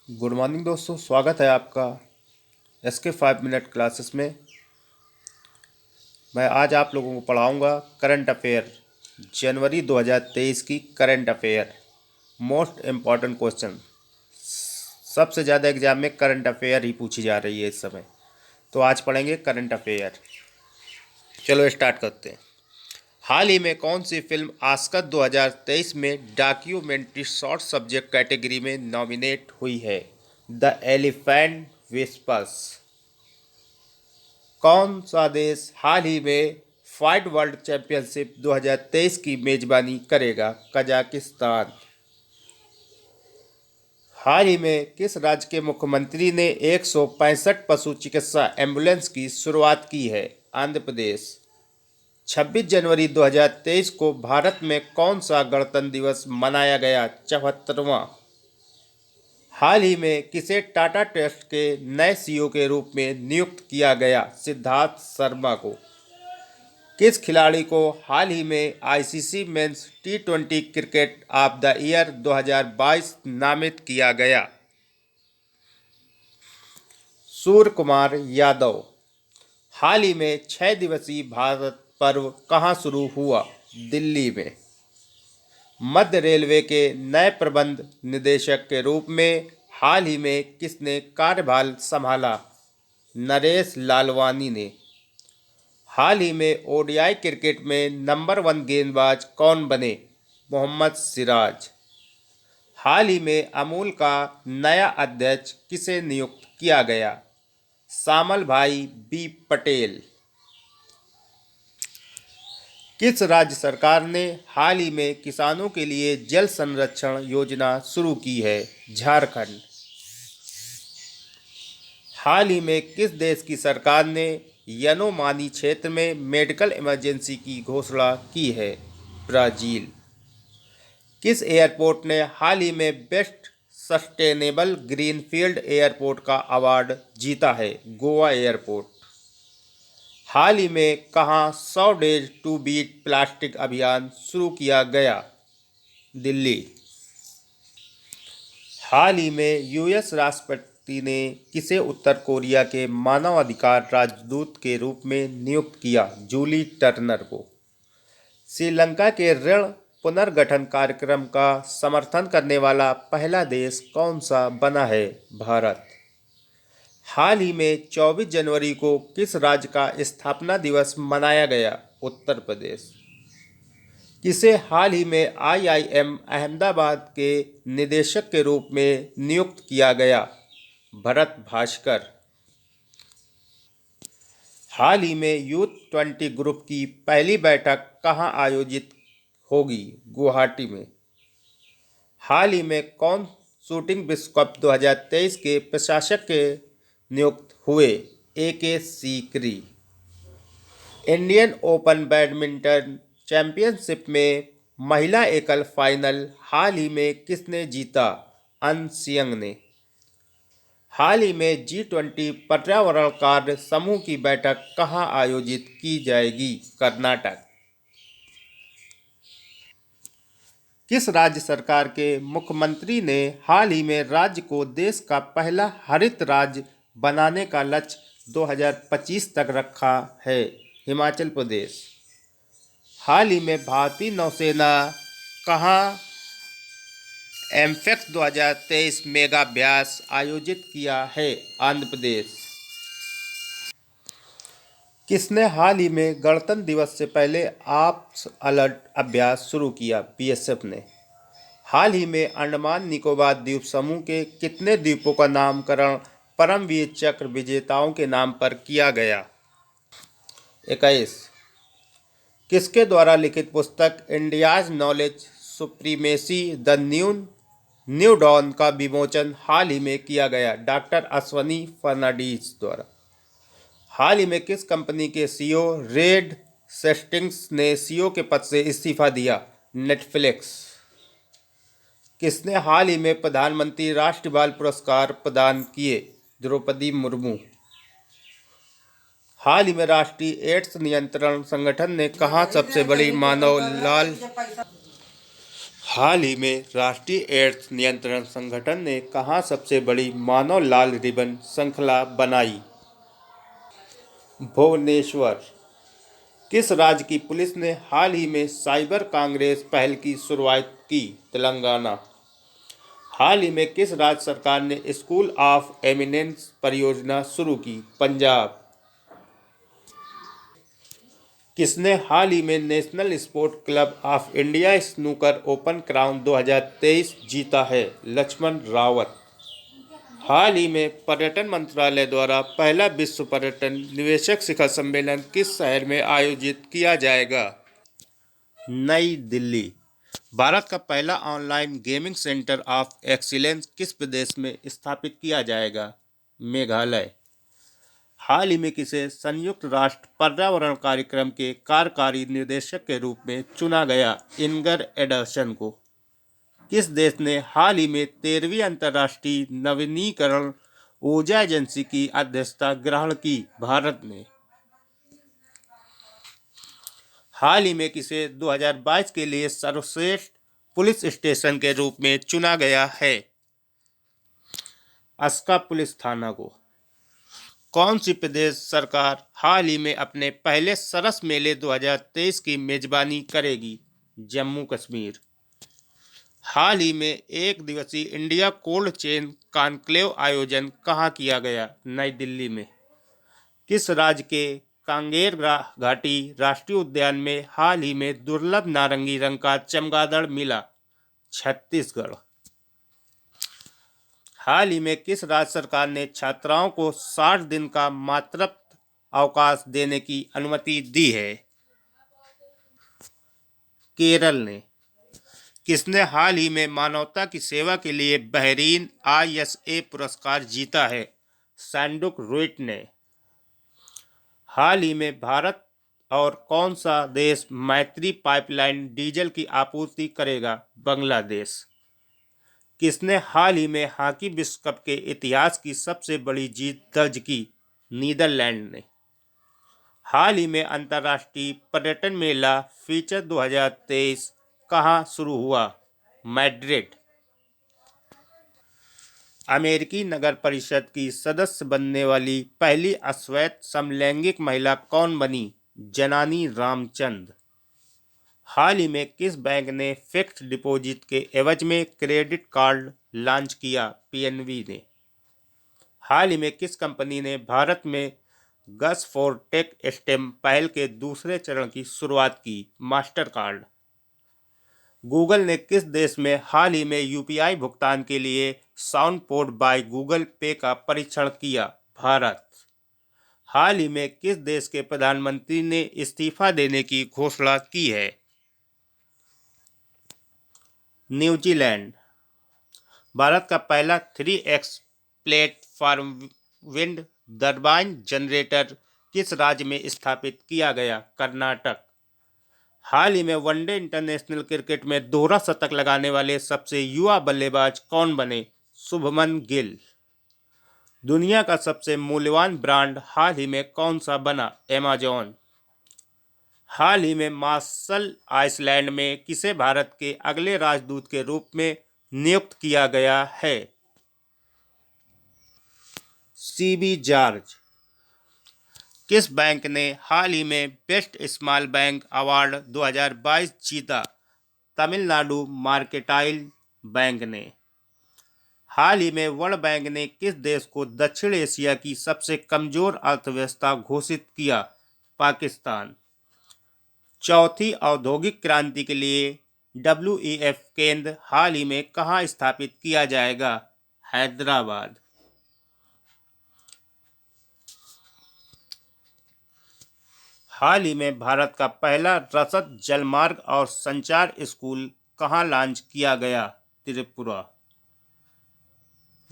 Good morning दोस्तों, स्वागत है आपका SK 5 मिनट क्लासेस में। मैं आज आप लोगों को पढ़ाऊंगा करंट अफेयर, जनवरी 2023 की current affair. Most important question, सबसे ज़्यादा एग्जाम में करंट अफेयर ही पूछी जा रही है इस समय। तो आज पढ़ेंगे करंट अफेयर। चलो स्टार्ट करते हैं। हाल ही में कौन सी फिल्म ऑस्कर 2023 में डॉक्यूमेंट्री शॉर्ट सब्जेक्ट कैटेगरी में नॉमिनेट हुई है? The elephant whispers. कौन सा देश हाल ही में फाइट वर्ल्ड चैंपियनशिप 2023 की मेजबानी करेगा? कजाकिस्तान। हाल ही में किस राज्य के मुख्यमंत्री ने 165 पशु चिकित्सा एम्बुलेंस की शुरुआत की है? आंध्र प्रदेश। 26 जनवरी 2023 को भारत में कौन सा गणतंत्र दिवस मनाया गया? 74वां। हाल ही में किसे टाटा ट्रस्ट के नए CEO के रूप में नियुक्त किया गया? सिद्धार्थ शर्मा को। किस खिलाड़ी को हाल ही में ICC men's T20 cricket of the year 2022 नामित किया गया? सूर्य कुमार यादव। हाल ही में 6 दिवसीय भारत पर्व कहाँ शुरू हुआ? दिल्ली में। मध्य रेलवे के नए प्रबंध निदेशक के रूप में हाल ही में किसने कार्यभार संभाला? नरेश लालवानी ने। हाल ही में ODI क्रिकेट में नंबर 1 गेंदबाज कौन बने? मोहम्मद सिराज। हाल ही में अमूल का नया अध्यक्ष किसे नियुक्त किया गया? सामल भाई B पटेल। किस राज्य सरकार ने हाल ही में किसानों के लिए जल संरक्षण योजना शुरू की है? झारखंड। हाल ही में किस देश की सरकार ने यनोमानी क्षेत्र में मेडिकल इमरजेंसी की घोषणा की है? ब्राज़ील। किस एयरपोर्ट ने हाल ही में बेस्ट सस्टेनेबल ग्रीनफील्ड एयरपोर्ट का अवार्ड जीता है? गोवा एयरपोर्ट। हाल ही में कहाँ 100 डेज टू बीट प्लास्टिक अभियान शुरू किया गया? दिल्ली। हाल ही में US राष्ट्रपति ने किसे उत्तर कोरिया के मानवाधिकार राजदूत के रूप में नियुक्त किया? जूली टर्नर को। श्रीलंका के ऋण पुनर्गठन कार्यक्रम का समर्थन करने वाला पहला देश कौन सा बना है? भारत। हाल ही में 24 जनवरी को किस राज्य का स्थापना दिवस मनाया गया? उत्तर प्रदेश। किसे हाल ही में IIM अहमदाबाद के निदेशक के रूप में नियुक्त किया गया? भरत भास्कर। हाल ही में U20 ग्रुप की पहली बैठक कहाँ आयोजित होगी? गुवाहाटी में। हाल ही में कौन शूटिंग विश्व कप 2023 के प्रशासक के नियुक्त हुए? AK Sikri. Indian open badminton championship में महिला एकल फाइनल हाल ही में किसने जीता? अन सियंग ने। हाल ही में G20 पर्यावरण कार्य समूह की बैठक कहाँ आयोजित की जाएगी? कर्नाटक। किस राज्य सरकार के मुख्यमंत्री ने हाल ही में राज्य को देश का पहला हरित राज्य बनाने का लक्ष्य 2025 तक रखा है? हिमाचल प्रदेश। हाल ही में भारतीय नौसेना कहाँ एमफेक्स 2023 मेगाभ्यास आयोजित किया है? आंध्र प्रदेश। किसने हाल ही में गणतंत्र दिवस से पहले ऑप्स अलर्ट अभ्यास शुरू किया? BSF ने। हाल ही में अंडमान निकोबार द्वीप समूह के कितने द्वीपों का नामकरण परमवीर चक्र विजेताओं के नाम पर किया गया? 21। किसके द्वारा लिखित पुस्तक India's knowledge supremacy the new dawn का विमोचन हाल ही में किया गया? डॉक्टर अश्वनी फर्नांडीज द्वारा। हाल ही में किस कंपनी के CEO रेड सेस्टिंग्स ने CEO के पद से इस्तीफा दिया? नेटफ्लिक्स। किसने हाल ही में प्रधानमंत्री राष्ट्रीय बाल पुरस्कार प्रदान किए? द्रौपदी मुर्मू। हाल ही में राष्ट्रीय एड्स नियंत्रण संगठन ने कहाँ सबसे बड़ी मानव लाल हाल ही में राष्ट्रीय एड्स नियंत्रण संगठन ने कहाँ सबसे बड़ी मानव लाल रिबन श्रृंखला बनाई? भुवनेश्वर। किस राज्य की पुलिस ने हाल ही में साइबर कांग्रेस पहल की शुरुआत की? तेलंगाना। हाल ही में किस राज्य सरकार ने स्कूल ऑफ एमिनेंस परियोजना शुरू की? पंजाब। किसने हाल ही में national sport club of India snooker open crown 2023 जीता है? लक्ष्मण रावत। हाल ही में पर्यटन मंत्रालय द्वारा पहला विश्व पर्यटन निवेशक शिखर सम्मेलन किस शहर में आयोजित किया जाएगा? नई दिल्ली। भारत का पहला online gaming centre of excellence किस प्रदेश में स्थापित किया जाएगा? मेघालय। हाल ही में किसे संयुक्त राष्ट्र पर्यावरण कार्यक्रम के कार्यकारी निदेशक के रूप में चुना गया? इनगर एडर्सन को। किस देश ने हाल ही में 13वीं अंतर्राष्ट्रीय नवीनीकरण ऊर्जा एजेंसी की अध्यक्षता ग्रहण की? भारत ने। हाल ही में किसे 2022 के लिए सर्वश्रेष्ठ पुलिस स्टेशन के रूप में चुना गया है? अस्का पुलिस थाना को। कौन सी प्रदेश सरकार हाल ही में अपने पहले सरस मेले 2023 की मेजबानी करेगी? जम्मू कश्मीर। हाल ही में एक दिवसीय इंडिया कोल्ड चेन कॉन्क्लेव आयोजन कहाँ किया गया? नई दिल्ली में। किस राज्य के कांगेर घाटी राष्ट्रीय उद्यान में हाल ही में दुर्लभ नारंगी रंग का चमगादड़ मिला? छत्तीसगढ़। हाल ही में किस राज्य सरकार ने छात्राओं को 60 दिन का मातृत्व अवकाश देने की अनुमति दी है? केरल ने। किसने हाल ही में मानवता की सेवा के लिए बहरीन ISA पुरस्कार जीता है? सैंडुक रुइट ने। हाल ही में भारत और कौन सा देश मैत्री पाइपलाइन डीजल की आपूर्ति करेगा? बांग्लादेश। किसने हाल ही में हॉकी विश्व कप के इतिहास की सबसे बड़ी जीत दर्ज की? नीदरलैंड ने। हाल ही में अंतर्राष्ट्रीय पर्यटन मेला फीचर 2023 कहाँ शुरू हुआ? मैड्रिड। अमेरिकी नगर परिषद की सदस्य बनने वाली पहली अश्वेत समलैंगिक महिला कौन बनी? जनानी रामचंद। हाल ही में किस बैंक ने फिक्स्ड डिपॉजिट के एवज में क्रेडिट कार्ड लॉन्च किया? PNB ने। हाल ही में किस कंपनी ने भारत में गस फॉर टेक स्टेम पहल के दूसरे चरण की शुरुआत की? Master card. गूगल ने किस देश में हाल ही में UPI भुगतान के लिए साउंड पोर्ट बाय गूगल पे का परीक्षण किया? भारत। हाल ही में किस देश के प्रधानमंत्री ने इस्तीफा देने की घोषणा की है? न्यूजीलैंड। भारत का पहला 3x platform wind turbine generator किस राज्य में स्थापित किया गया? कर्नाटक। हाल ही में वनडे इंटरनेशनल क्रिकेट में दोहरा शतक लगाने वाले सबसे युवा बल्लेबाज कौन बने? शुभमन गिल। दुनिया का सबसे मूल्यवान ब्रांड हाल ही में कौन सा बना? Amazon। हाल ही में मार्शल आइलैंड में किसे भारत के अगले राजदूत के रूप में नियुक्त किया गया है? CB George. किस बैंक ने हाल ही में बेस्ट स्मॉल बैंक अवार्ड 2022 जीता? तमिलनाडु मार्केटाइल बैंक ने। हाल ही में वर्ल्ड बैंक ने किस देश को दक्षिण एशिया की सबसे कमजोर अर्थव्यवस्था घोषित किया? पाकिस्तान। चौथी औद्योगिक क्रांति के लिए WEF केंद्र हाल ही में कहाँ स्थापित किया जाएगा? हैदराबाद। हाल ही में भारत का पहला रसद जलमार्ग और संचार स्कूल कहाँ लॉन्च किया गया? त्रिपुरा।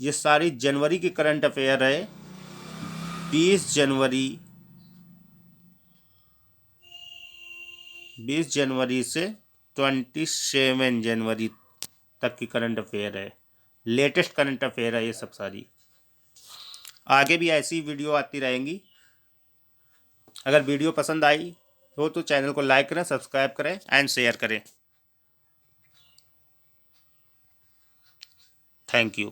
ये सारी जनवरी की करंट अफेयर है। 20 जनवरी से 27 जनवरी तक की करंट अफेयर है। लेटेस्ट करंट अफेयर है ये सब सारी। आगे भी ऐसी वीडियो आती रहेंगी। अगर वीडियो पसंद आई हो तो चैनल को लाइक करें, सब्सक्राइब करें एंड शेयर करें। Thank you.